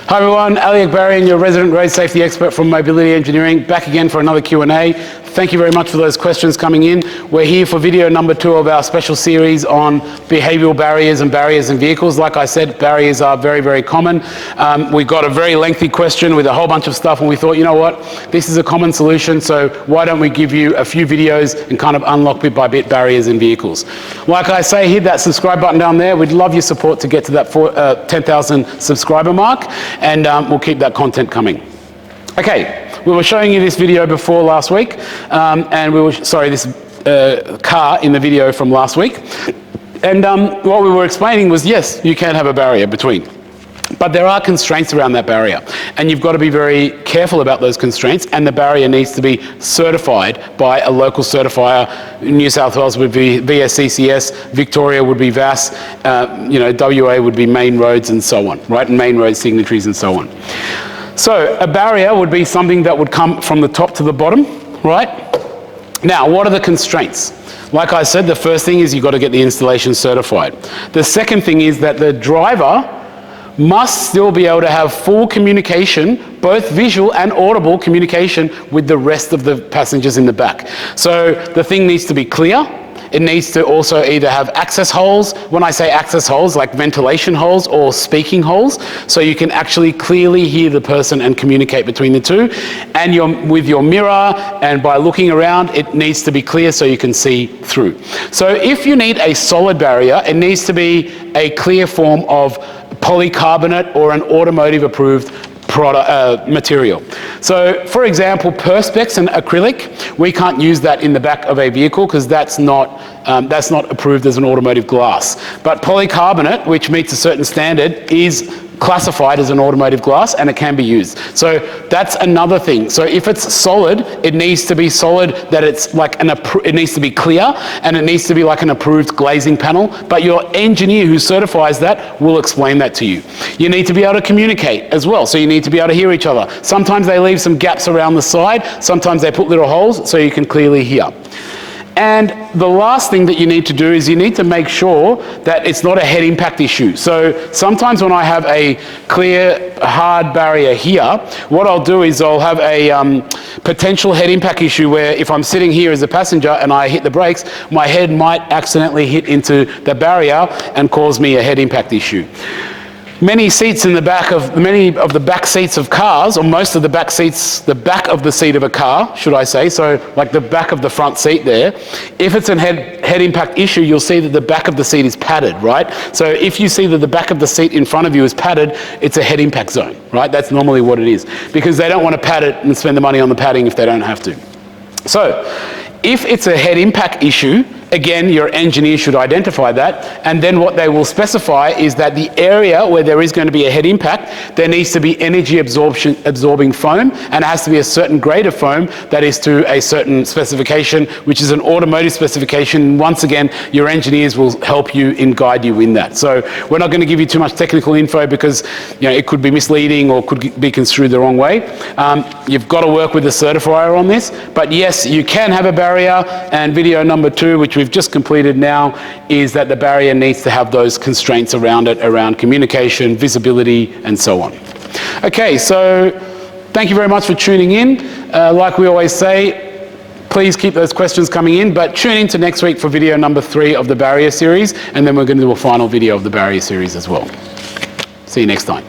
Hi everyone, Ali Akbarian, your resident road safety expert from Mobility Engineering, back again for another Q&A. Thank you very much for those questions coming in. We're here for video number 2 of our special series on behavioural barriers and barriers in vehicles. Like I said, barriers are very, very common. We got a very lengthy question with a whole bunch of stuff, and we thought, you know what, this is a common solution, so why don't we give you a few videos and kind of unlock bit by bit barriers in vehicles. Like I say, hit that subscribe button down there. We'd love your support to get to that 10,000 subscriber mark, and we'll keep that content coming. Okay, we were showing you this video before last week, and this car in the video from last week. And what we were explaining was, yes, you can have a barrier between, but there are constraints around that barrier, and you've got to be very careful about those constraints, and the barrier needs to be certified by a local certifier. New South Wales would be VSCCS, Victoria would be VAS, WA would be Main Roads and so on, right? And Main Road signatories and so on. So a barrier would be something that would come from the top to the bottom, right? Now, what are the constraints? Like I said, the first thing is you've got to get the installation certified. The second thing is that the driver must still be able to have full communication, both visual and audible communication, with the rest of the passengers in the back. So the thing needs to be clear. It needs to also either have access holes. When I say access holes, like ventilation holes or speaking holes, so you can actually clearly hear the person and communicate between the two. And with your mirror and by looking around, it needs to be clear so you can see through. So if you need a solid barrier, it needs to be a clear form of polycarbonate or an automotive approved material. So for example, Perspex and acrylic, we can't use that in the back of a vehicle because that's not approved as an automotive glass. But polycarbonate, which meets a certain standard, is classified as an automotive glass, and it can be used. So that's another thing. So if it's solid, it needs to be solid, that it's like it needs to be clear, and it needs to be like an approved glazing panel. But your engineer who certifies that will explain that to you. You need to be able to communicate as well. So you need to be able to hear each other. Sometimes they leave some gaps around the side. Sometimes they put little holes so you can clearly hear. And the last thing that you need to do is you need to make sure that it's not a head impact issue. So sometimes when I have a clear, hard barrier here, what I'll do is I'll have a potential head impact issue where if I'm sitting here as a passenger and I hit the brakes, my head might accidentally hit into the barrier and cause me a head impact issue. Many seats in the back of many of the back seats of cars, or most of the back seats, the back of the seat of a car, should I say, so like the back of the front seat there, if it's a head impact issue, you'll see that the back of the seat is padded, right? So if you see that the back of the seat in front of you is padded, it's a head impact zone, right? That's normally what it is, because they don't want to pad it and spend the money on the padding if they don't have to. So if it's a head impact issue, again, your engineer should identify that, and then what they will specify is that the area where there is going to be a head impact, there needs to be energy absorbing foam, and it has to be a certain grade of foam that is to a certain specification, which is an automotive specification. Once again, your engineers will help you and guide you in that. So we're not going to give you too much technical info because it could be misleading or could be construed the wrong way. You've got to work with the certifier on this, but yes, you can have a barrier, and video number 2, which we've just completed now, is that the barrier needs to have those constraints around it, around communication, visibility, and so on. Okay, so thank you very much for tuning in. Like we always say, please keep those questions coming in, but tune in to next week for video number 3 of the barrier series, and then we're going to do a final video of the barrier series as well. See you next time.